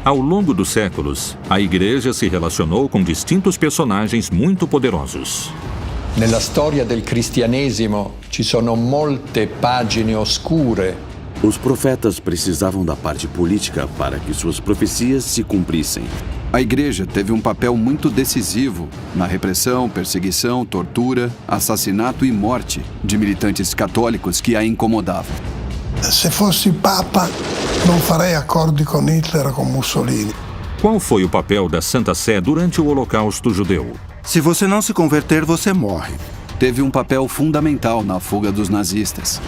Ao longo dos séculos, a Igreja se relacionou com distintos personagens muito poderosos. Nella storia del cristianesimo ci sono molte pagine oscure. Os profetas precisavam da parte política para que suas profecias se cumprissem. A Igreja teve um papel muito decisivo na repressão, perseguição, tortura, assassinato e morte de militantes católicos que a incomodavam. Se fossi Papa, non farei accordi con Hitler ou com Mussolini. Qual foi o papel da Santa Sé durante o Holocausto judeu? Se você não se converter, você morre. Teve um papel fundamental na fuga dos nazistas.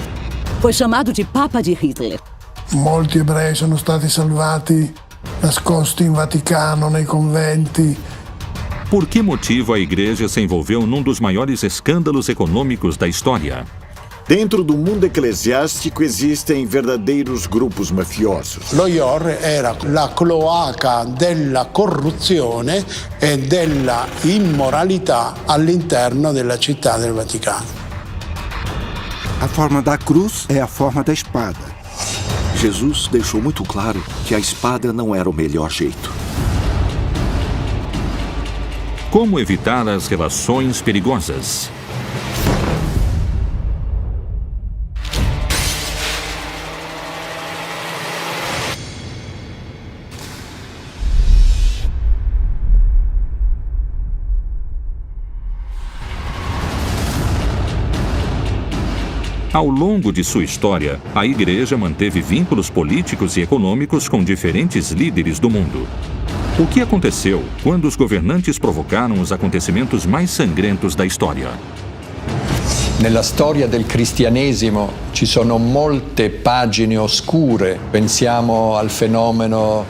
Foi chamado de Papa de Hitler. Molti ebrei sono stati salvati, nascosti in Vaticano, nei conventi. Por que motivo a Igreja se envolveu num dos maiores escândalos econômicos da história? Dentro do mundo eclesiástico existem verdadeiros grupos mafiosos. Lo IOR era la cloaca della corruzione e della immoralità all'interno della città del Vaticano. A forma da cruz é a forma da espada. Jesus deixou muito claro que a espada não era o melhor jeito. Como evitar as relações perigosas? Ao longo de sua história, a Igreja manteve vínculos políticos e econômicos com diferentes líderes do mundo. O que aconteceu quando os governantes provocaram os acontecimentos mais sangrentos da história? Nella storia del cristianesimo ci sono molte pagine oscure. Pensiamo al fenomeno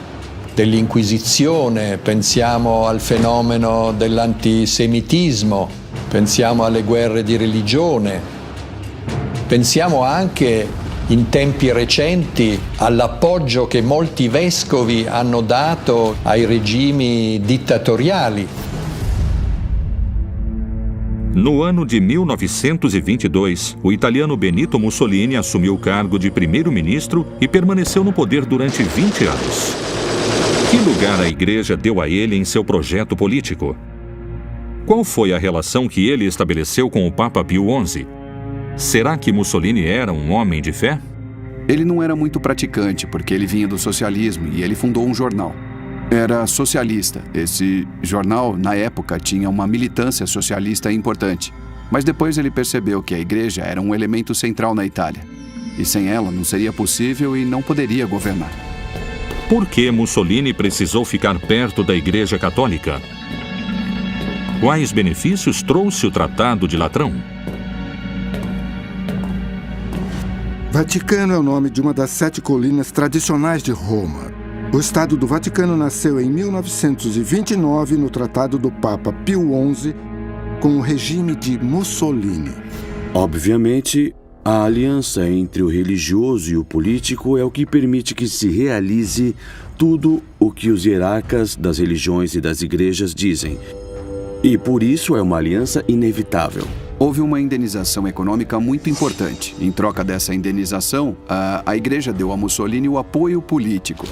dell'Inquisizione, pensiamo al fenomeno dell'antisemitismo, pensiamo alle guerre di religione. Pensiamo anche, in tempi recenti, all'appoggio che molti vescovi hanno dato ai regimi dittatoriali. No ano de 1922, o italiano Benito Mussolini assumiu o cargo de primeiro-ministro e permaneceu no poder durante 20 anos. Que lugar a Igreja deu a ele em seu projeto político? Qual foi a relação que ele estabeleceu com o Papa Pio XI? Será que Mussolini era um homem de fé? Ele não era muito praticante, porque ele vinha do socialismo e ele fundou um jornal. Era socialista. Esse jornal, na época, tinha uma militância socialista importante. Mas depois ele percebeu que a Igreja era um elemento central na Itália. E sem ela não seria possível e não poderia governar. Por que Mussolini precisou ficar perto da Igreja Católica? Quais benefícios trouxe o Tratado de Latrão? Vaticano é o nome de uma das 7 colinas tradicionais de Roma. O Estado do Vaticano nasceu em 1929 no Tratado do Papa Pio XI com o regime de Mussolini. Obviamente, a aliança entre o religioso e o político é o que permite que se realize tudo o que os hierarcas das religiões e das igrejas dizem. E por isso é uma aliança inevitável. Houve uma indenização econômica muito importante. Em troca dessa indenização, a Igreja deu a Mussolini o apoio político.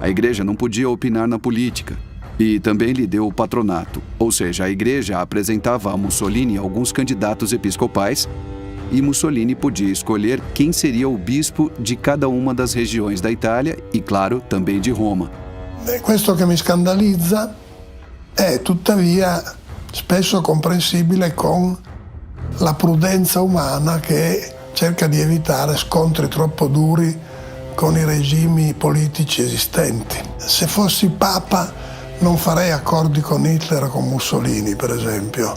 A Igreja não podia opinar na política. E também lhe deu o patronato. Ou seja, a Igreja apresentava a Mussolini alguns candidatos episcopais e Mussolini podia escolher quem seria o bispo de cada uma das regiões da Itália e, claro, também de Roma. Questo che mi scandalizza è tuttavia spesso comprensibile con la prudenza umana che cerca di evitare scontri troppo duri con i regimi politici esistenti. Se fossi Papa non farei accordi con Hitler o con Mussolini, per esempio,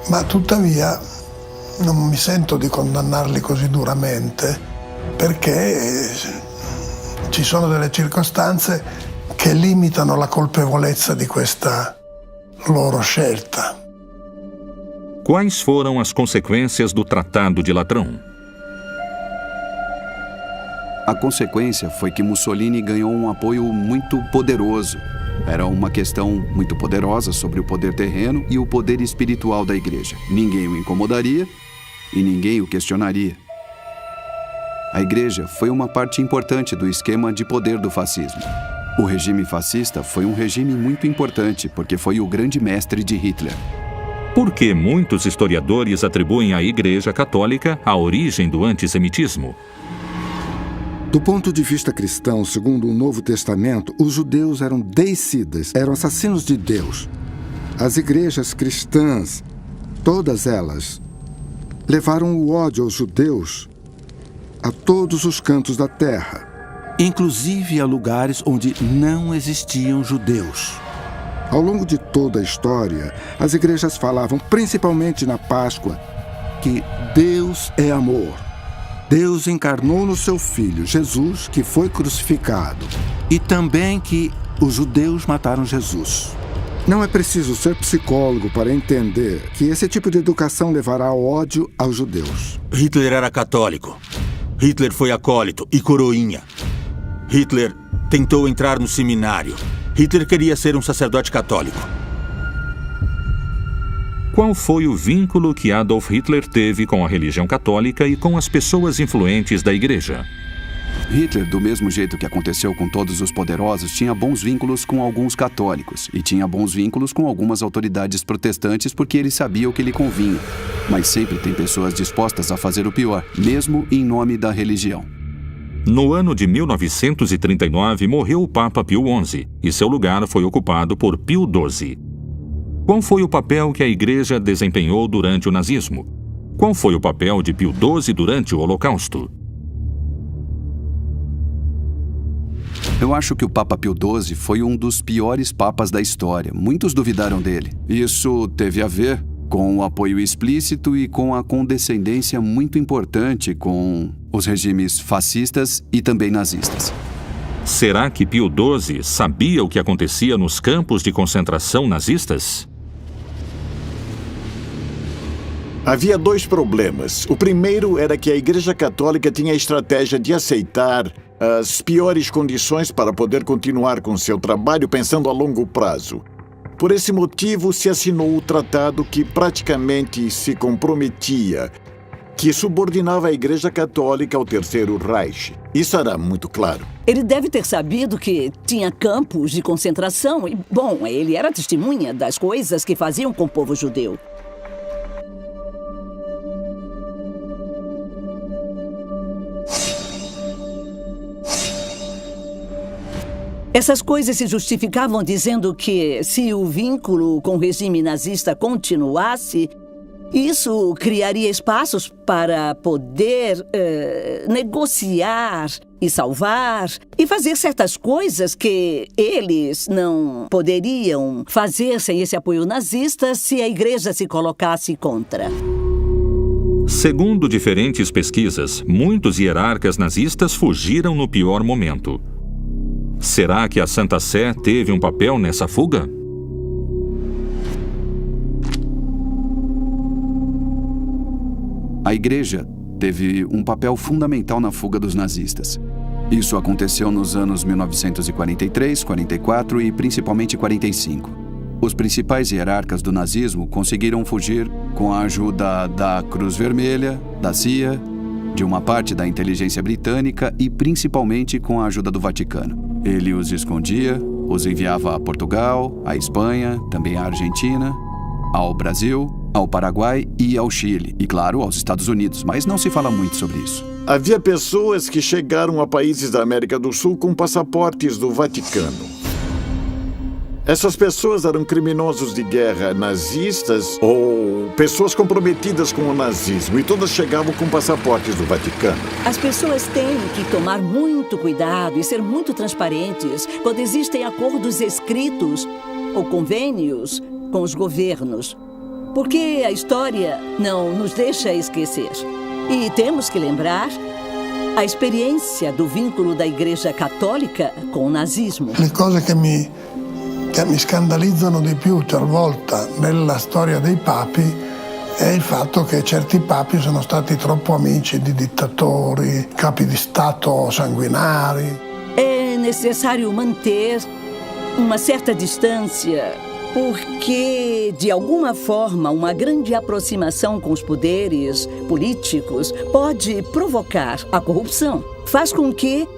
ma tuttavia non mi sento di condannarli così duramente perché ci sono delle circostanze che limitano la colpevolezza di questa loro scelta. Quais foram as consequências do Tratado de Latrão? A consequência foi que Mussolini ganhou um apoio muito poderoso. Era uma questão muito poderosa sobre o poder terreno e o poder espiritual da Igreja. Ninguém o incomodaria e ninguém o questionaria. A Igreja foi uma parte importante do esquema de poder do fascismo. O regime fascista foi um regime muito importante, porque foi o grande mestre de Hitler. Por que muitos historiadores atribuem à Igreja Católica a origem do antissemitismo? Do ponto de vista cristão, segundo o Novo Testamento, os judeus eram deicidas, eram assassinos de Deus. As igrejas cristãs, todas elas, levaram o ódio aos judeus a todos os cantos da terra, inclusive a lugares onde não existiam judeus. Ao longo de toda a história, as igrejas falavam, principalmente na Páscoa, que Deus é amor. Deus encarnou no seu Filho, Jesus, que foi crucificado. E também que os judeus mataram Jesus. Não é preciso ser psicólogo para entender que esse tipo de educação levará ao ódio aos judeus. Hitler era católico. Hitler foi acólito e coroinha. Hitler tentou entrar no seminário. Hitler queria ser um sacerdote católico. Qual foi o vínculo que Adolf Hitler teve com a religião católica e com as pessoas influentes da igreja? Hitler, do mesmo jeito que aconteceu com todos os poderosos, tinha bons vínculos com alguns católicos e tinha bons vínculos com algumas autoridades protestantes porque ele sabia o que lhe convinha. Mas sempre tem pessoas dispostas a fazer o pior, mesmo em nome da religião. No ano de 1939, morreu o Papa Pio XI e seu lugar foi ocupado por Pio XII. Qual foi o papel que a Igreja desempenhou durante o nazismo? Qual foi o papel de Pio XII durante o Holocausto? Eu acho que o Papa Pio XII foi um dos piores papas da história. Muitos duvidaram dele. Isso teve a ver com o apoio explícito e com a condescendência muito importante com os regimes fascistas e também nazistas. Será que Pio XII sabia o que acontecia nos campos de concentração nazistas? Havia dois problemas. O primeiro era que a Igreja Católica tinha a estratégia de aceitar as piores condições para poder continuar com seu trabalho pensando a longo prazo. Por esse motivo, se assinou o tratado que praticamente se comprometia, que subordinava a Igreja Católica ao Terceiro Reich. Isso era muito claro. Ele deve ter sabido que tinha campos de concentração e, bom, ele era testemunha das coisas que faziam com o povo judeu. Essas coisas se justificavam dizendo que, se o vínculo com o regime nazista continuasse, isso criaria espaços para poder negociar e salvar e fazer certas coisas que eles não poderiam fazer sem esse apoio nazista se a igreja se colocasse contra. Segundo diferentes pesquisas, muitos hierarcas nazistas fugiram no pior momento. Será que a Santa Sé teve um papel nessa fuga? A igreja teve um papel fundamental na fuga dos nazistas. Isso aconteceu nos anos 1943, 44 e principalmente 45. Os principais hierarcas do nazismo conseguiram fugir com a ajuda da Cruz Vermelha, da CIA, de uma parte da inteligência britânica e principalmente com a ajuda do Vaticano. Ele os escondia, os enviava a Portugal, a Espanha, também a Argentina, ao Brasil, ao Paraguai e ao Chile. E, claro, aos Estados Unidos, mas não se fala muito sobre isso. Havia pessoas que chegaram a países da América do Sul com passaportes do Vaticano. Essas pessoas eram criminosos de guerra nazistas ou pessoas comprometidas com o nazismo, e todas chegavam com passaportes do Vaticano. As pessoas têm que tomar muito cuidado e ser muito transparentes quando existem acordos escritos ou convênios com os governos, porque a história não nos deixa esquecer. E temos que lembrar a experiência do vínculo da Igreja Cattolica com o nazismo. Le cose che mi scandalizzano di più talvolta nella storia dei papi è il fatto che certi papi sono stati troppo amici di dittatori, capi di Stato sanguinari. É necessário manter uma certa distância, porque, de alguma forma, uma grande aproximação com os poderes políticos pode provocar a corrupção. Faz com que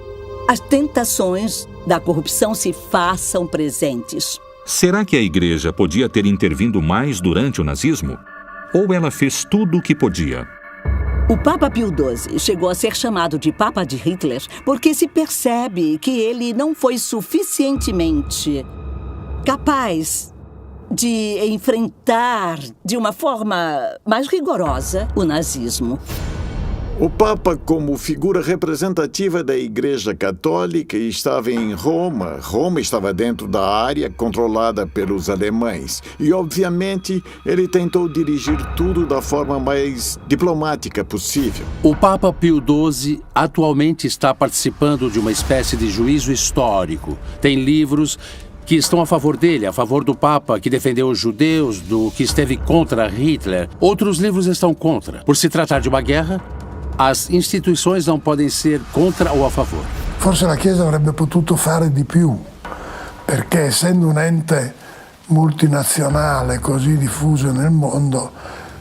as tentações da corrupção se façam presentes. Será que a Igreja podia ter intervindo mais durante o nazismo? Ou ela fez tudo o que podia? O Papa Pio XII chegou a ser chamado de Papa de Hitler porque se percebe que ele não foi suficientemente capaz de enfrentar de uma forma mais rigorosa o nazismo. O Papa, como figura representativa da Igreja Católica, estava em Roma. Roma estava dentro da área controlada pelos alemães. E, obviamente, ele tentou dirigir tudo da forma mais diplomática possível. O Papa Pio XII atualmente está participando de uma espécie de juízo histórico. Tem livros que estão a favor dele, a favor do Papa que defendeu os judeus, do que esteve contra Hitler. Outros livros estão contra. Por se tratar de uma guerra, as istituições não podem ser contra ou a favor. Forse la Chiesa avrebbe potuto fare di più, perché essendo un ente multinazionale così diffuso nel mondo,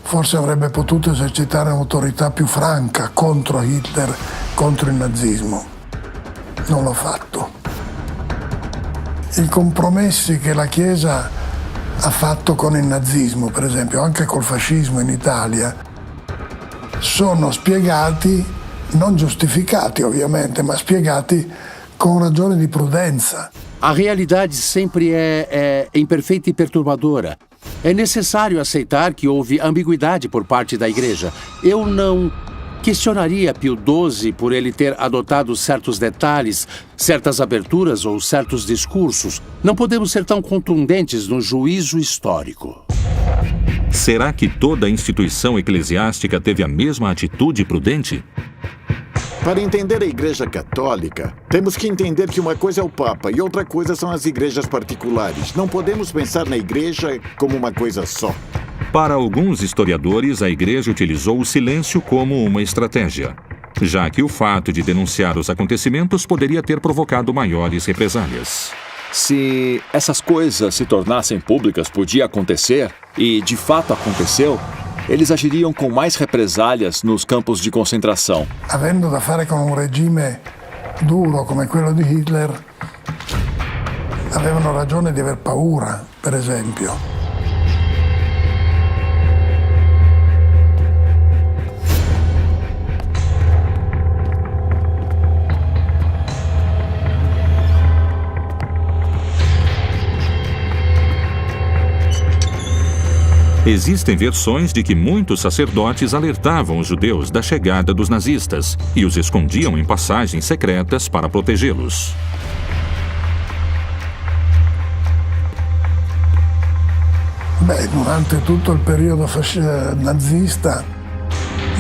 forse avrebbe potuto esercitare un'autorità più franca contro Hitler, contro il nazismo. Non l'ha fatto. I compromessi che la Chiesa ha fatto con il nazismo, per esempio, anche col fascismo in Italia, sono spiegati, non giustificati ovviamente, ma spiegati com ragioni di prudenza. A realidade sempre é imperfeita e perturbadora. É necessário aceitar que houve ambiguidade por parte da Igreja. Eu não questionaria Pio XII por ele ter adotado certos detalhes, certas aberturas ou certos discursos. Não podemos ser tão contundentes no juízo histórico. Será que toda a instituição eclesiástica teve a mesma atitude prudente? Para entender a Igreja Católica, temos que entender que uma coisa é o Papa e outra coisa são as igrejas particulares. Não podemos pensar na Igreja como uma coisa só. Para alguns historiadores, a Igreja utilizou o silêncio como uma estratégia, já que o fato de denunciar os acontecimentos poderia ter provocado maiores represálias. Se essas coisas se tornassem públicas, podia acontecer, e de fato aconteceu, eles agiriam com mais represálias nos campos de concentração. Avendo da fare con un regime duro come quello di Hitler, avevano ragione di aver paura, per esempio. Existem versões de que muitos sacerdotes alertavam os judeus da chegada dos nazistas e os escondiam em passagens secretas para protegê-los. Durante tutto il periodo nazista,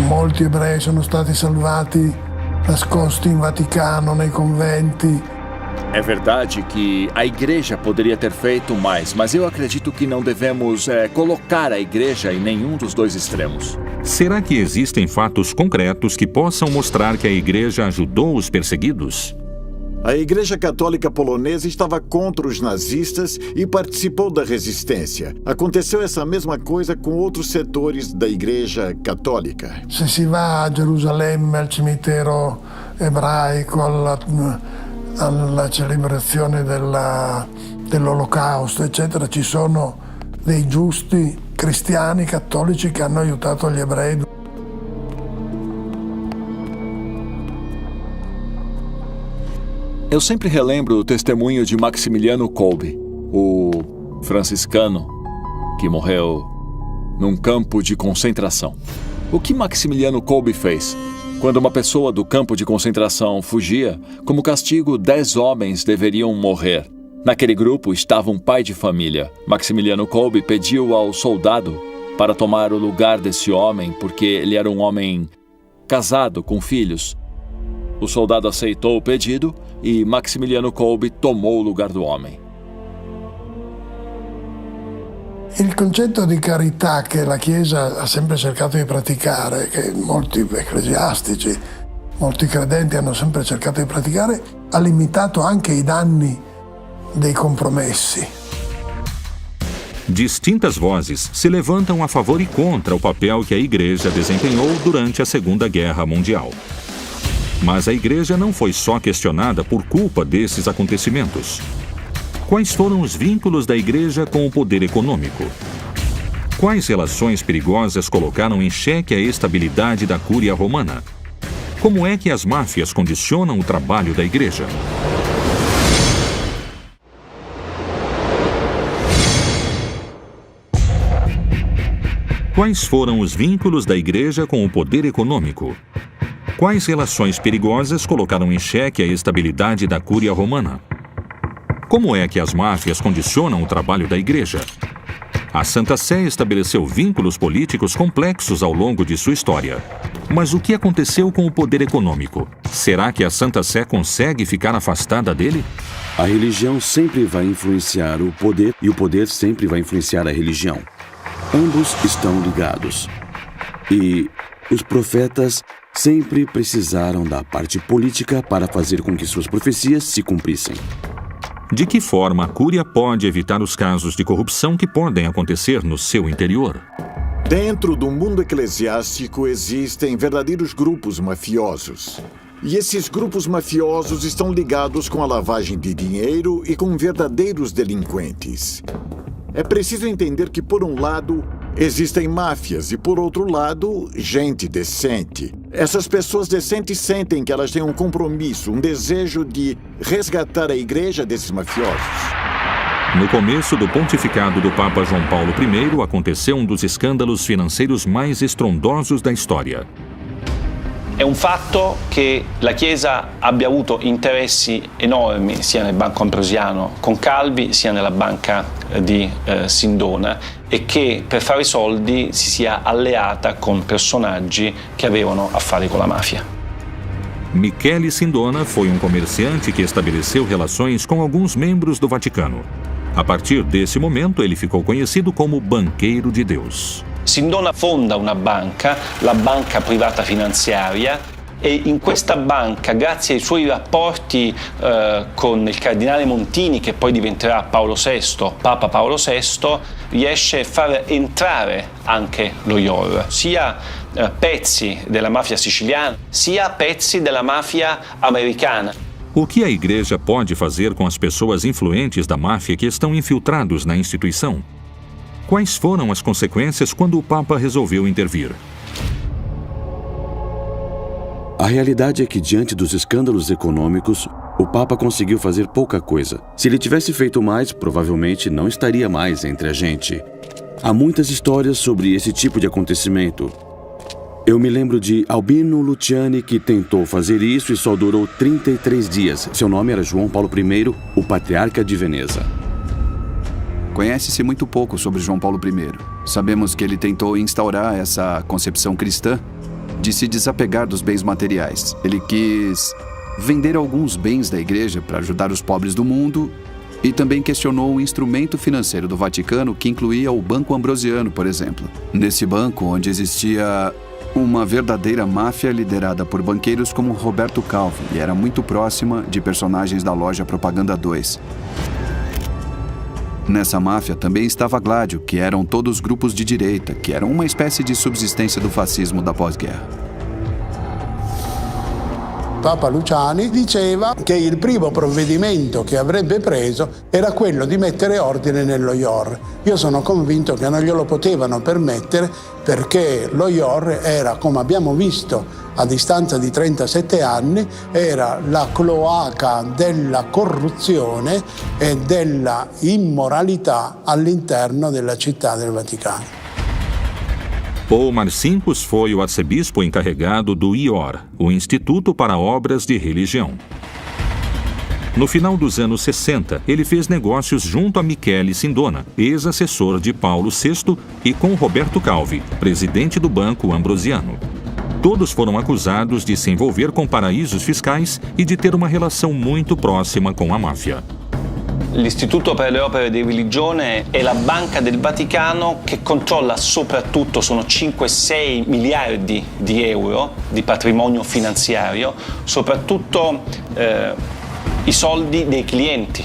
molti ebrei sono stati salvati, nascosti in Vaticano, nei conventi. É verdade que a Igreja poderia ter feito mais, mas eu acredito que não devemos colocar a Igreja em nenhum dos dois extremos. Será que existem fatos concretos que possam mostrar que a Igreja ajudou os perseguidos? A Igreja Católica Polonesa estava contra os nazistas e participou da resistência. Aconteceu essa mesma coisa com outros setores da Igreja Católica. Se si va a Gerusalemme, al cimitero ebraico, alla celebrazione dell'Olocausto, eccetera, ci sono dei giusti cristiani cattolici che hanno aiutato gli ebrei. Eu sempre relembro o testemunho de Maximiliano Kolbe, o franciscano que morreu num campo de concentração. O que Maximiliano Kolbe fez? Quando uma pessoa do campo de concentração fugia, como castigo, 10 homens deveriam morrer. Naquele grupo estava um pai de família. Maximiliano Kolbe pediu ao soldado para tomar o lugar desse homem porque ele era um homem casado com filhos. O soldado aceitou o pedido e Maximiliano Kolbe tomou o lugar do homem. Il concetto di carità che la Chiesa ha sempre cercato di praticare, che molti ecclesiastici, molti credenti hanno sempre cercato di praticare, ha limitato anche i danni dei compromessi. Distintas vozes se levantam a favor e contra o papel que a Igreja desempenhou durante a Segunda Guerra Mundial. Mas a igreja não foi só questionada por culpa desses acontecimentos. Quais foram os vínculos da igreja com o poder econômico? Quais relações perigosas colocaram em xeque a estabilidade da Cúria Romana? Como é que as máfias condicionam o trabalho da igreja? Quais foram os vínculos da igreja com o poder econômico? Quais relações perigosas colocaram em xeque a estabilidade da Cúria Romana? Como é que as máfias condicionam o trabalho da igreja? A Santa Sé estabeleceu vínculos políticos complexos ao longo de sua história. Mas o que aconteceu com o poder econômico? Será que a Santa Sé consegue ficar afastada dele? A religião sempre vai influenciar o poder e o poder sempre vai influenciar a religião. Ambos estão ligados. E os profetas sempre precisaram da parte política para fazer com que suas profecias se cumprissem. De que forma a Cúria pode evitar os casos de corrupção que podem acontecer no seu interior? Dentro do mundo eclesiástico existem verdadeiros grupos mafiosos. E esses grupos mafiosos estão ligados com a lavagem de dinheiro e com verdadeiros delinquentes. É preciso entender que, por um lado, existem máfias e, por outro lado, gente decente. Essas pessoas decentes sentem que elas têm um compromisso, um desejo de resgatar a igreja desses mafiosos. No começo do pontificado do Papa João Paulo I, aconteceu um dos escândalos financeiros mais estrondosos da história. È un fatto che la Chiesa abbia avuto interessi enormi sia nel Banco Ambrosiano con Calvi sia nella banca di Sindona e che per fare soldi si sia alleata con personaggi che avevano affari con la mafia. Michele Sindona foi um comerciante que estabeleceu relações com alguns membros do Vaticano. A partir desse momento, ele ficou conhecido como Banqueiro de Deus. Sindona fonda una banca, la Banca Privata Finanziaria, e in questa banca, grazie ai suoi rapporti con il cardinale Montini, che poi diventerà Papa Paolo VI, riesce a far entrare anche lo IOR, sia pezzi della mafia siciliana, sia pezzi della mafia americana. O que a igreja pode fazer com as pessoas influentes da máfia que estão infiltrados na instituição? Quais foram as consequências quando o Papa resolveu intervir? A realidade é que, diante dos escândalos econômicos, o Papa conseguiu fazer pouca coisa. Se ele tivesse feito mais, provavelmente não estaria mais entre a gente. Há muitas histórias sobre esse tipo de acontecimento. Eu me lembro de Albino Luciani, que tentou fazer isso e só durou 33 dias. Seu nome era João Paulo I, o patriarca de Veneza. Conhece-se muito pouco sobre João Paulo I. Sabemos que ele tentou instaurar essa concepção cristã de se desapegar dos bens materiais. Ele quis vender alguns bens da igreja para ajudar os pobres do mundo e também questionou o instrumento financeiro do Vaticano, que incluía o Banco Ambrosiano, por exemplo. Nesse banco, onde existia uma verdadeira máfia liderada por banqueiros como Roberto Calvi, e era muito próxima de personagens da loja Propaganda 2. Nessa máfia também estava Gladio, que eram todos grupos de direita, que eram uma espécie de subsistência do fascismo da pós-guerra. Papa Luciani diceva che il primo provvedimento che avrebbe preso era quello di mettere ordine nello IOR. Io sono convinto che non glielo potevano permettere perché lo IOR era, come abbiamo visto a distanza di 37 anni, era la cloaca della corruzione e della immoralità all'interno della città del Vaticano. Paul Marcinkus foi o arcebispo encarregado do IOR, o Instituto para Obras de Religião. No final dos anos 60, ele fez negócios junto a Michele Sindona, ex-assessor de Paulo VI, e com Roberto Calvi, presidente do Banco Ambrosiano. Todos foram acusados de se envolver com paraísos fiscais e de ter uma relação muito próxima com a máfia. L'Istituto per le Opere di Religione è la banca del Vaticano che controlla soprattutto, sono 5-6 miliardi di euro di patrimonio finanziario, soprattutto i soldi dei clienti.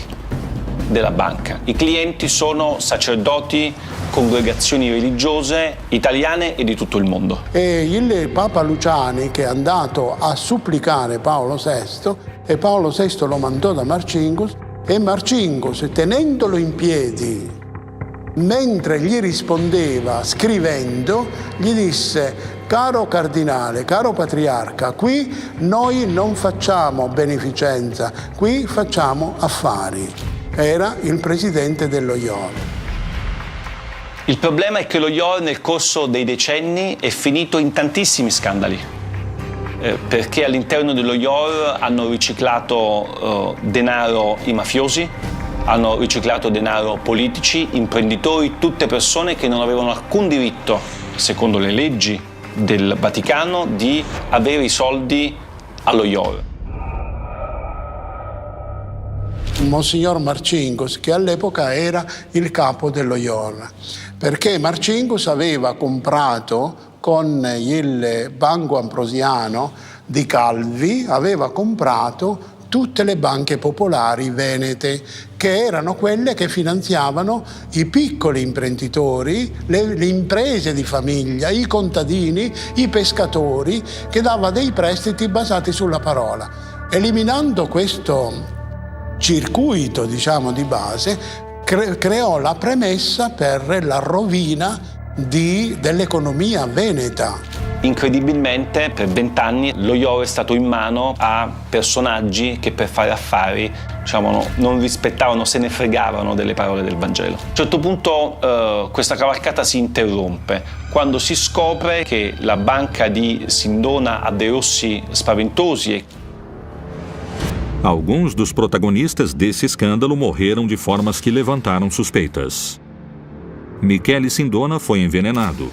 della banca. I clienti sono sacerdoti, congregazioni religiose italiane e di tutto il mondo. E il Papa Luciani, che è andato a supplicare Paolo VI, e Paolo VI lo mandò da Marcinkus, e Marcinkus, tenendolo in piedi, mentre gli rispondeva scrivendo, gli disse: caro cardinale, caro patriarca, qui noi non facciamo beneficenza, qui facciamo affari. Era il presidente dello IOR. Il problema è che lo IOR nel corso dei decenni è finito in tantissimi scandali, perché all'interno dello IOR hanno riciclato denaro i mafiosi, hanno riciclato denaro politici, imprenditori, tutte persone che non avevano alcun diritto, secondo le leggi del Vaticano, di avere i soldi allo IOR. Monsignor Marcinkus, che all'epoca era il capo dello IOR, perché Marcinkus aveva comprato con il Banco Ambrosiano di Calvi, aveva comprato tutte le banche popolari venete, che erano quelle che finanziavano i piccoli imprenditori, le imprese di famiglia, i contadini, i pescatori, che dava dei prestiti basati sulla parola. Eliminando questo circuito, diciamo, di base, creò la premessa per la rovina dell'economia veneta. Incredibilmente, per 20 anni lo IOR è stato in mano a personaggi che per fare affari, diciamo, non rispettavano, se ne fregavano delle parole del Vangelo. A un certo punto questa cavalcata si interrompe quando si scopre che la banca di Sindona ha dei rossi spaventosi. Alguns dos protagonistas desse escândalo morreram de formas que levantaram suspeitas. Michele Sindona foi envenenado.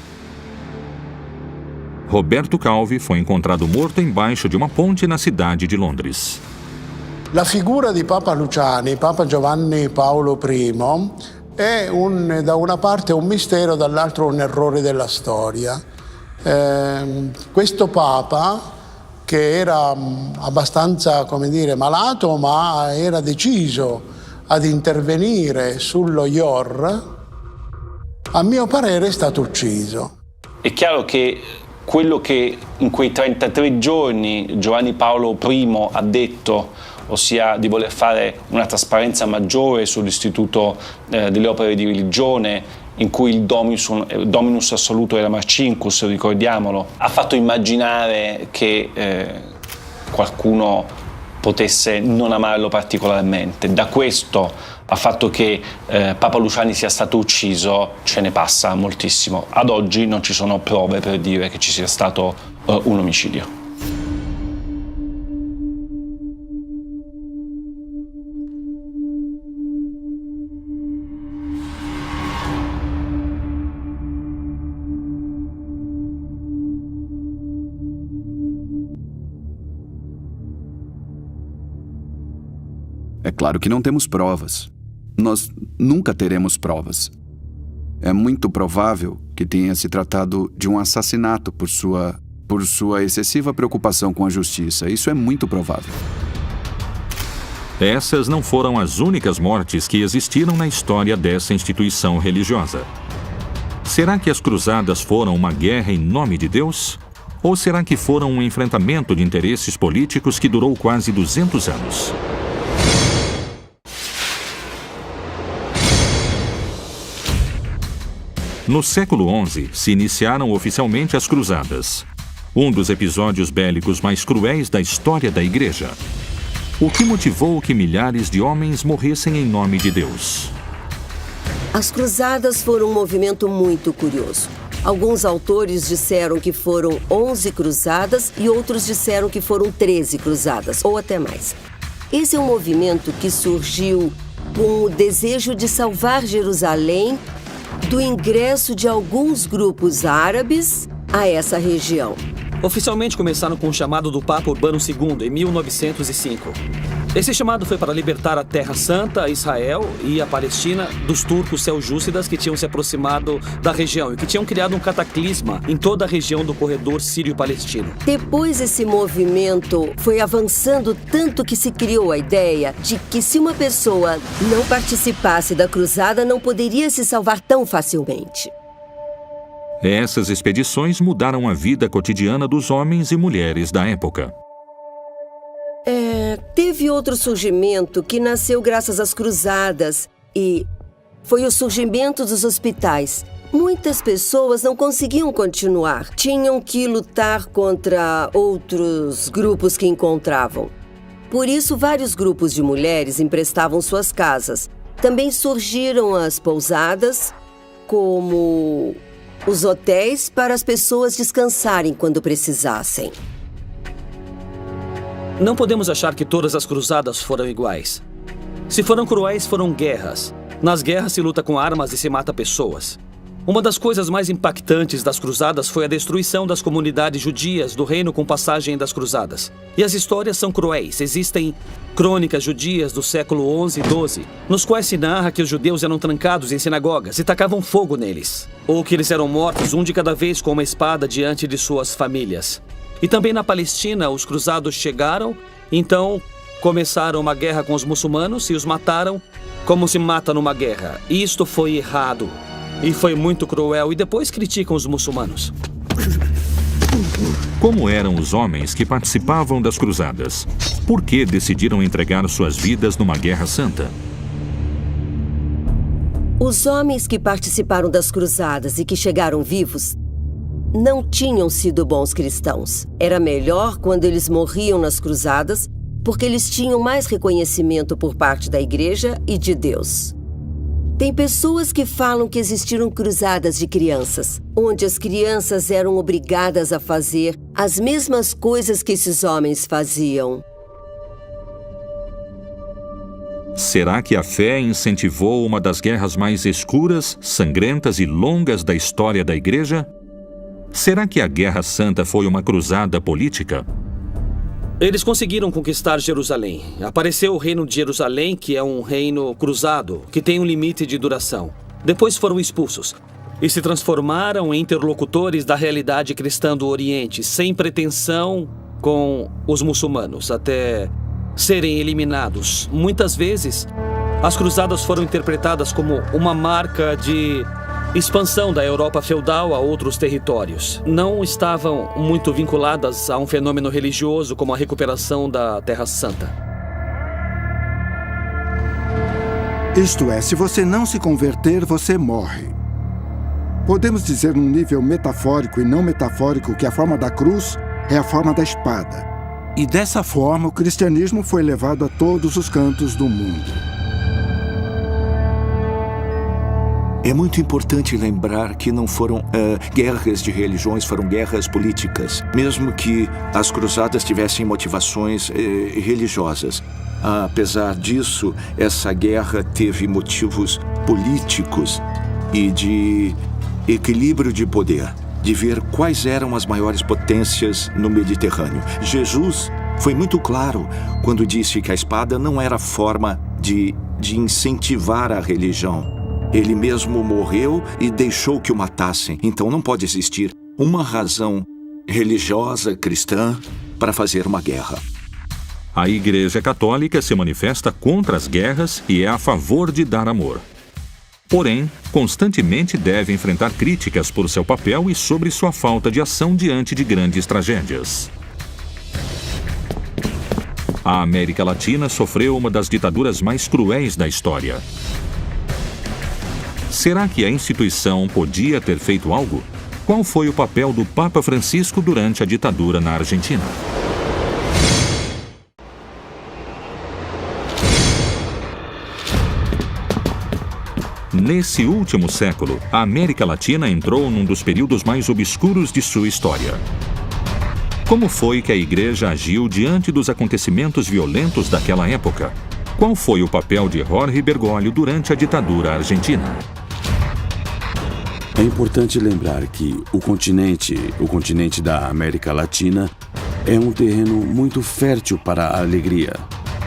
Roberto Calvi foi encontrado morto embaixo de uma ponte na cidade de Londres. La figura di Papa Luciani, Papa Giovanni Paolo I, è da una parte un mistero, dall'altro un errore della storia. Questo Papa, che era abbastanza, come dire, malato, ma era deciso ad intervenire sullo IOR, a mio parere è stato ucciso. È chiaro che quello che in quei 33 giorni Giovanni Paolo I ha detto, ossia di voler fare una trasparenza maggiore sull'istituto delle opere di religione, in cui il dominus assoluto era Marcinkus, ricordiamolo, ha fatto immaginare che qualcuno potesse non amarlo particolarmente. Da questo al fatto che Papa Luciani sia stato ucciso ce ne passa moltissimo. Ad oggi non ci sono prove per dire che ci sia stato un omicidio. É claro que não temos provas. Nós nunca teremos provas. É muito provável que tenha se tratado de um assassinato por sua excessiva preocupação com a justiça. Isso é muito provável. Essas não foram as únicas mortes que existiram na história dessa instituição religiosa. Será que as cruzadas foram uma guerra em nome de Deus? Ou será que foram um enfrentamento de interesses políticos que durou quase 200 anos? No século XI, se iniciaram oficialmente as Cruzadas, um dos episódios bélicos mais cruéis da história da Igreja. O que motivou que milhares de homens morressem em nome de Deus? As Cruzadas foram um movimento muito curioso. Alguns autores disseram que foram 11 cruzadas e outros disseram que foram 13 cruzadas, ou até mais. Esse é um movimento que surgiu com o desejo de salvar Jerusalém do ingresso de alguns grupos árabes a essa região. Oficialmente começaram com o chamado do Papa Urbano II, em 1905. Esse chamado foi para libertar a Terra Santa, Israel e a Palestina dos turcos seljúcidas que tinham se aproximado da região e que tinham criado um cataclisma em toda a região do corredor sírio-palestino. Depois esse movimento foi avançando tanto que se criou a ideia de que se uma pessoa não participasse da cruzada, não poderia se salvar tão facilmente. Essas expedições mudaram a vida cotidiana dos homens e mulheres da época. Teve outro surgimento que nasceu graças às cruzadas e foi o surgimento dos hospitais. Muitas pessoas não conseguiam continuar. Tinham que lutar contra outros grupos que encontravam. Por isso, vários grupos de mulheres emprestavam suas casas. Também surgiram as pousadas, como os hotéis para as pessoas descansarem quando precisassem. Não podemos achar que todas as cruzadas foram iguais. Se foram cruéis, foram guerras. Nas guerras se luta com armas e se mata pessoas. Uma das coisas mais impactantes das cruzadas foi a destruição das comunidades judias do reino com passagem das cruzadas. E as histórias são cruéis. Existem crônicas judias do século XI e XII, nos quais se narra que os judeus eram trancados em sinagogas e tacavam fogo neles. Ou que eles eram mortos, um de cada vez, com uma espada diante de suas famílias. E também na Palestina, os cruzados chegaram, então começaram uma guerra com os muçulmanos e os mataram como se mata numa guerra. Isto foi errado e foi muito cruel e depois criticam os muçulmanos. Como eram os homens que participavam das cruzadas? Por que decidiram entregar suas vidas numa guerra santa? Os homens que participaram das cruzadas e que chegaram vivos não tinham sido bons cristãos. Era melhor quando eles morriam nas cruzadas, porque eles tinham mais reconhecimento por parte da igreja e de Deus. Tem pessoas que falam que existiram cruzadas de crianças, onde as crianças eram obrigadas a fazer as mesmas coisas que esses homens faziam. Será que a fé incentivou uma das guerras mais escuras, sangrentas e longas da história da igreja? Será que a Guerra Santa foi uma cruzada política? Eles conseguiram conquistar Jerusalém. Apareceu o reino de Jerusalém, que é um reino cruzado, que tem um limite de duração. Depois foram expulsos e se transformaram em interlocutores da realidade cristã do Oriente, sem pretensão com os muçulmanos, até serem eliminados. Muitas vezes, as cruzadas foram interpretadas como uma marca de expansão da Europa feudal a outros territórios. Não estavam muito vinculadas a um fenômeno religioso como a recuperação da Terra Santa. Isto é, se você não se converter, você morre. Podemos dizer num nível metafórico e não metafórico que a forma da cruz é a forma da espada. E dessa forma, o cristianismo foi levado a todos os cantos do mundo. É muito importante lembrar que não foram guerras de religiões, foram guerras políticas. Mesmo que as cruzadas tivessem motivações religiosas. Apesar disso, essa guerra teve motivos políticos e de equilíbrio de poder, de ver quais eram as maiores potências no Mediterrâneo. Jesus foi muito claro quando disse que a espada não era forma de incentivar a religião. Ele mesmo morreu e deixou que o matassem. Então não pode existir uma razão religiosa cristã para fazer uma guerra. A Igreja Católica se manifesta contra as guerras e é a favor de dar amor. Porém, constantemente deve enfrentar críticas por seu papel e sobre sua falta de ação diante de grandes tragédias. A América Latina sofreu uma das ditaduras mais cruéis da história. Será que a instituição podia ter feito algo? Qual foi o papel do Papa Francisco durante a ditadura na Argentina? Nesse último século, a América Latina entrou num dos períodos mais obscuros de sua história. Como foi que a Igreja agiu diante dos acontecimentos violentos daquela época? Qual foi o papel de Jorge Bergoglio durante a ditadura argentina? É importante lembrar que o continente da América Latina é um terreno muito fértil para a alegria.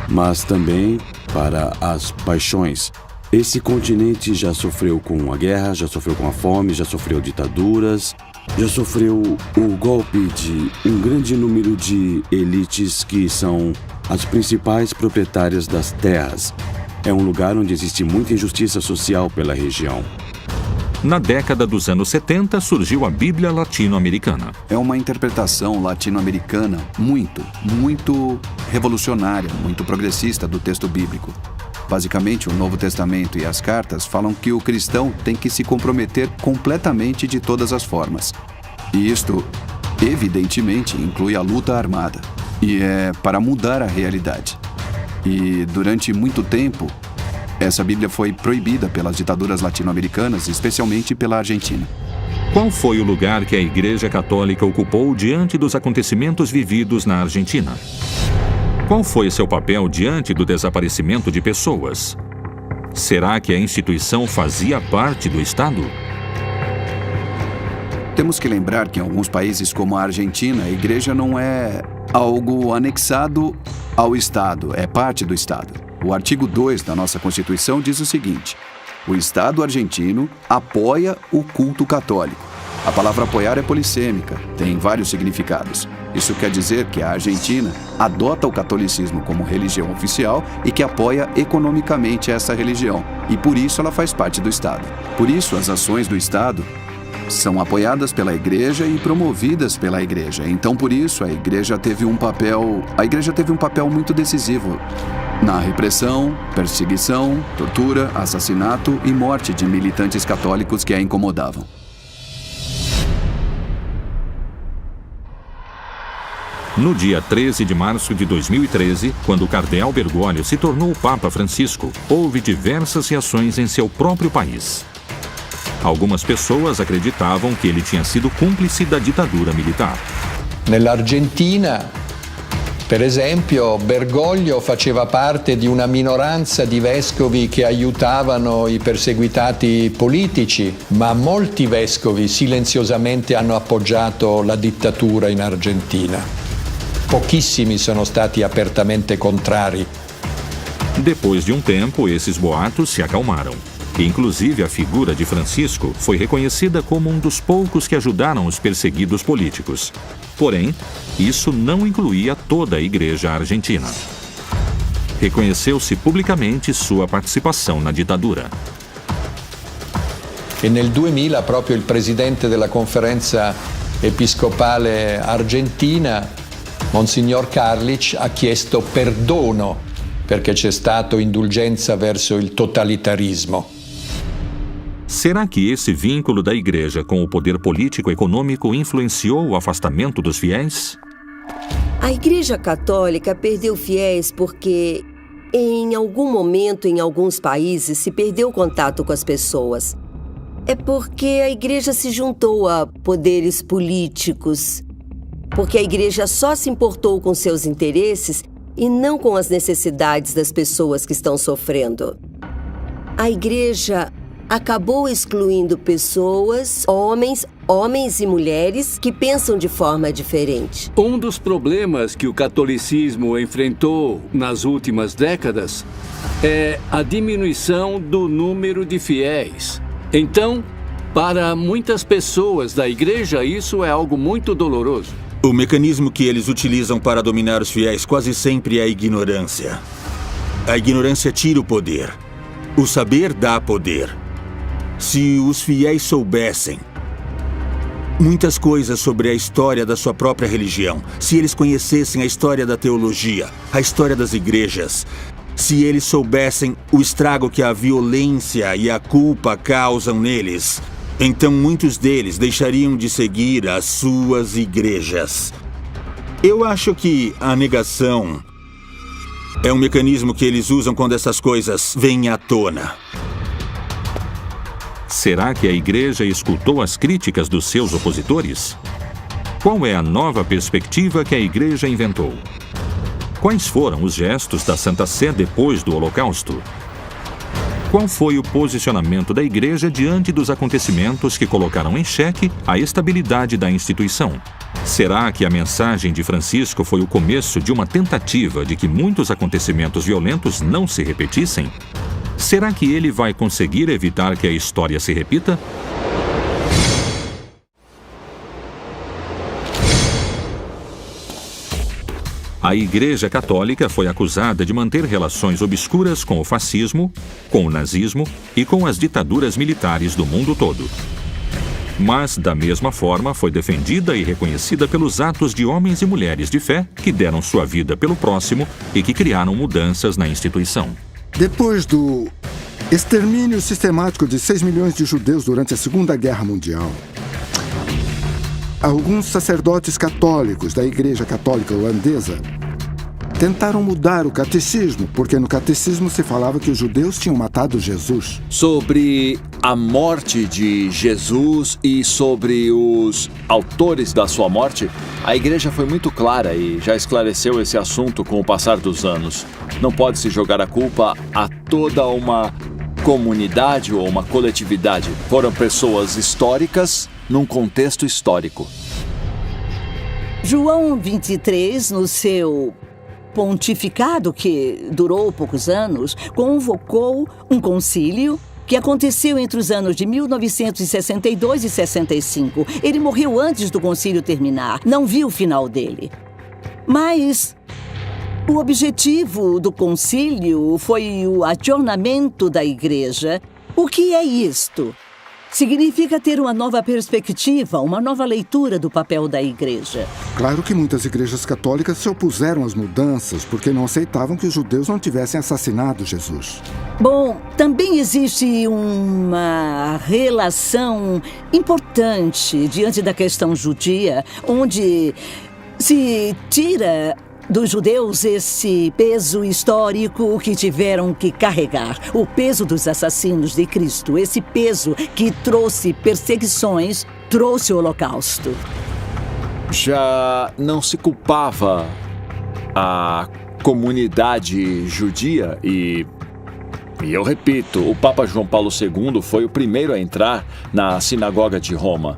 mas também para as paixões. Esse continente já sofreu com a guerra, já sofreu com a fome, já sofreu ditaduras, já sofreu o golpe de um grande número de elites que são as principais proprietárias das terras. É um lugar onde existe muita injustiça social pela região. Na década dos anos 70, surgiu a Bíblia Latino-Americana. É uma interpretação latino-americana muito revolucionária, muito progressista do texto bíblico. Basicamente, o Novo Testamento e as cartas falam que o cristão tem que se comprometer completamente de todas as formas. E isto, evidentemente, inclui a luta armada. E é para mudar a realidade. E durante muito tempo, essa Bíblia foi proibida pelas ditaduras latino-americanas, especialmente pela Argentina. Qual foi o lugar que a Igreja Católica ocupou diante dos acontecimentos vividos na Argentina? Qual foi seu papel diante do desaparecimento de pessoas? Será que a instituição fazia parte do Estado? Temos que lembrar que em alguns países como a Argentina, a igreja não é algo anexado ao Estado, é parte do Estado. O artigo 2 da nossa Constituição diz o seguinte: o Estado argentino apoia o culto católico. A palavra apoiar é polissêmica, tem vários significados. Isso quer dizer que a Argentina adota o catolicismo como religião oficial e que apoia economicamente essa religião. E por isso ela faz parte do Estado. Por isso as ações do Estado são apoiadas pela igreja e promovidas pela igreja. Então por isso a igreja teve um papel muito decisivo na repressão, perseguição, tortura, assassinato e morte de militantes católicos que a incomodavam. No dia 13 de março de 2013, quando o cardeal Bergoglio se tornou o Papa Francisco, houve diversas reações em seu próprio país. Algumas pessoas acreditavam que ele tinha sido cúmplice da ditadura militar. Nell'Argentina, per esempio, Bergoglio faceva parte di una minoranza di vescovi che aiutavano i perseguitati politici, ma molti vescovi silenziosamente hanno appoggiato la dittatura in Argentina. Pouquíssimos sono stati apertamente contrari. Depois de um tempo, esses boatos se acalmaram. Inclusive, a figura de Francisco foi reconhecida como um dos poucos que ajudaram os perseguidos políticos. Porém, isso não incluía toda a Igreja argentina. Reconheceu-se publicamente sua participação na ditadura. E nel 2000 proprio il presidente della conferenza episcopale argentina, Monsignor Carlich, ha chiesto perdono perché c'è stato indulgenza verso il totalitarismo. Será que esse vínculo da Igreja com o poder político e econômico influenciou o afastamento dos fiéis? A Igreja Católica perdeu fiéis porque, em algum momento, em alguns países, se perdeu o contato com as pessoas. É porque a Igreja se juntou a poderes políticos, porque a Igreja só se importou com seus interesses e não com as necessidades das pessoas que estão sofrendo. A Igreja acabou excluindo pessoas, homens e mulheres que pensam de forma diferente. Um dos problemas que o catolicismo enfrentou nas últimas décadas é a diminuição do número de fiéis. Então, para muitas pessoas da Igreja, isso é algo muito doloroso. O mecanismo que eles utilizam para dominar os fiéis quase sempre é a ignorância. A ignorância tira o poder. O saber dá poder. Se os fiéis soubessem muitas coisas sobre a história da sua própria religião, se eles conhecessem a história da teologia, a história das igrejas, se eles soubessem o estrago que a violência e a culpa causam neles, então muitos deles deixariam de seguir as suas igrejas. Eu acho que a negação é um mecanismo que eles usam quando essas coisas vêm à tona. Será que a Igreja escutou as críticas dos seus opositores? Qual é a nova perspectiva que a Igreja inventou? Quais foram os gestos da Santa Sé depois do Holocausto? Qual foi o posicionamento da Igreja diante dos acontecimentos que colocaram em xeque a estabilidade da instituição? Será que a mensagem de Francisco foi o começo de uma tentativa de que muitos acontecimentos violentos não se repetissem? Será que ele vai conseguir evitar que a história se repita? A Igreja Católica foi acusada de manter relações obscuras com o fascismo, com o nazismo e com as ditaduras militares do mundo todo. Mas, da mesma forma, foi defendida e reconhecida pelos atos de homens e mulheres de fé que deram sua vida pelo próximo e que criaram mudanças na instituição. Depois do extermínio sistemático de 6 milhões de judeus durante a Segunda Guerra Mundial, alguns sacerdotes católicos da Igreja Católica Holandesa tentaram mudar o catecismo, porque no catecismo se falava que os judeus tinham matado Jesus. Sobre a morte de Jesus e sobre os autores da sua morte, a igreja foi muito clara e já esclareceu esse assunto com o passar dos anos. Não pode-se jogar a culpa a toda uma comunidade ou uma coletividade. Foram pessoas históricas num contexto histórico. João 23, no seu pontificado, que durou poucos anos, convocou um concílio que aconteceu entre os anos de 1962 e 65. Ele morreu antes do concílio terminar, não viu o final dele. Mas o objetivo do concílio foi o ajornamento da igreja. O que é isto? Significa ter uma nova perspectiva, uma nova leitura do papel da igreja. Claro que muitas igrejas católicas se opuseram às mudanças porque não aceitavam que os judeus não tivessem assassinado Jesus. Bom, também existe uma relação importante diante da questão judia, onde se tira dos judeus esse peso histórico que tiveram que carregar, o peso dos assassinos de Cristo, esse peso que trouxe perseguições, trouxe o Holocausto. Já não se culpava a comunidade judia e eu repito, o Papa João Paulo II foi o primeiro a entrar na sinagoga de Roma.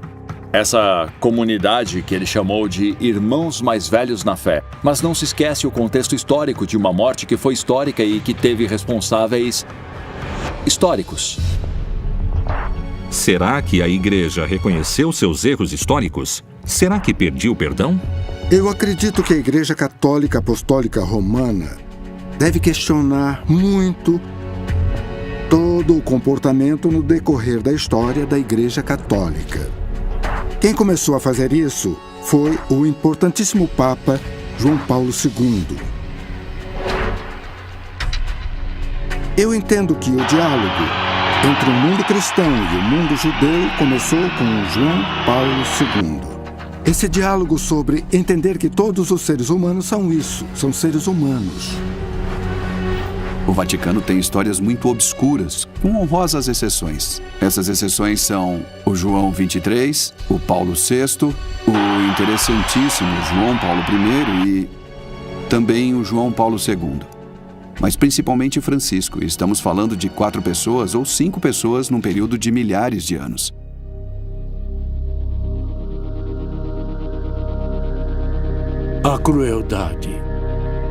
Essa comunidade que ele chamou de irmãos mais velhos na fé. Mas não se esquece o contexto histórico de uma morte que foi histórica e que teve responsáveis históricos. Será que a igreja reconheceu seus erros históricos? Será que pediu perdão? Eu acredito que a Igreja Católica Apostólica Romana deve questionar muito todo o comportamento no decorrer da história da Igreja Católica. Quem começou a fazer isso foi o importantíssimo Papa João Paulo II. Eu entendo que o diálogo entre o mundo cristão e o mundo judeu começou com João Paulo II. Esse diálogo sobre entender que todos os seres humanos são isso, são seres humanos. O Vaticano tem histórias muito obscuras, com honrosas exceções. Essas exceções são o João 23, o Paulo VI, o interessantíssimo João Paulo I e também o João Paulo II. Mas principalmente Francisco. Estamos falando de 4 pessoas ou 5 pessoas num período de milhares de anos. A crueldade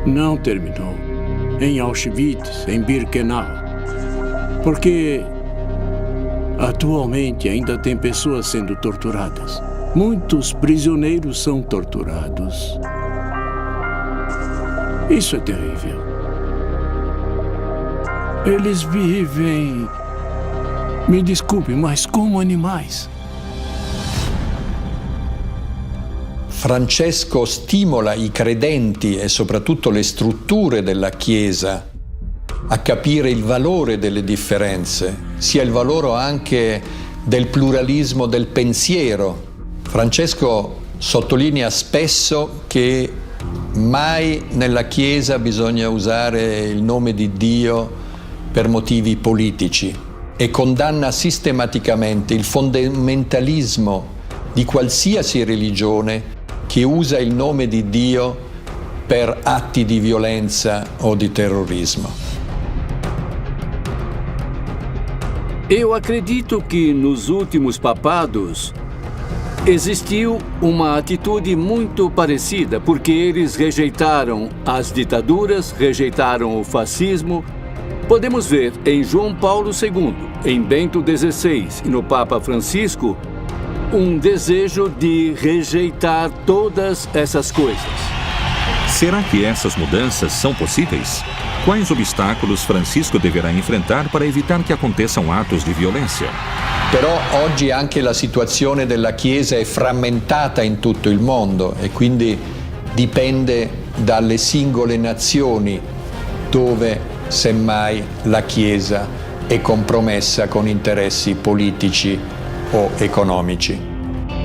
não terminou em Auschwitz, em Birkenau, porque atualmente ainda tem pessoas sendo torturadas. Muitos prisioneiros são torturados. Isso é terrível. Eles vivem, me desculpe, mas como animais. Francesco stimola i credenti e soprattutto le strutture della Chiesa a capire il valore delle differenze, sia il valore anche del pluralismo del pensiero. Francesco sottolinea spesso che mai nella Chiesa bisogna usare il nome di Dio per motivi politici e condanna sistematicamente il fondamentalismo di qualsiasi religione che usa il nome di Dio per atti di violenza o di terrorismo. Eu acredito que nos últimos papados existiu uma atitude muito parecida, porque eles rejeitaram as ditaduras, rejeitaram o fascismo. Podemos ver em João Paulo II, em Bento XVI e no Papa Francisco um desejo de rejeitar todas essas coisas. Será que essas mudanças são possíveis? Quais obstáculos Francisco deverá enfrentar para evitar que aconteçam atos di violenza? Però oggi anche la situazione della Chiesa è frammentata in tutto il mondo e quindi dipende dalle singole nazioni dove semmai la Chiesa è compromessa con interessi politici o economici.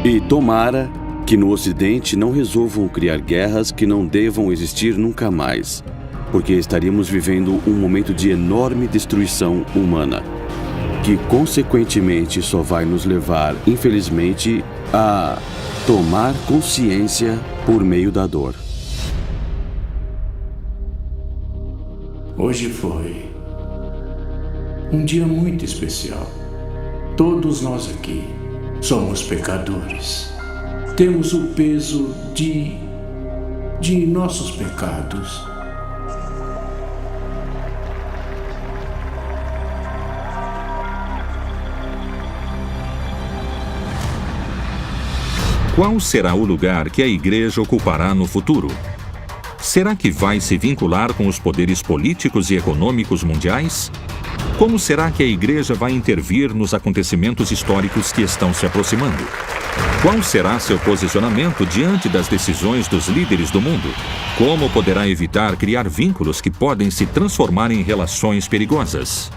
E tomara que no Ocidente não resolvam criar guerras que não devam existir nunca mais, porque estaríamos vivendo um momento de enorme destruição humana, que consequentemente só vai nos levar, infelizmente, a tomar consciência por meio da dor. Hoje foi um dia muito especial. Todos nós aqui somos pecadores. Temos o peso de nossos pecados. Qual será o lugar que a Igreja ocupará no futuro? Será que vai se vincular com os poderes políticos e econômicos mundiais? Como será que a Igreja vai intervir nos acontecimentos históricos que estão se aproximando? Qual será seu posicionamento diante das decisões dos líderes do mundo? Como poderá evitar criar vínculos que podem se transformar em relações perigosas?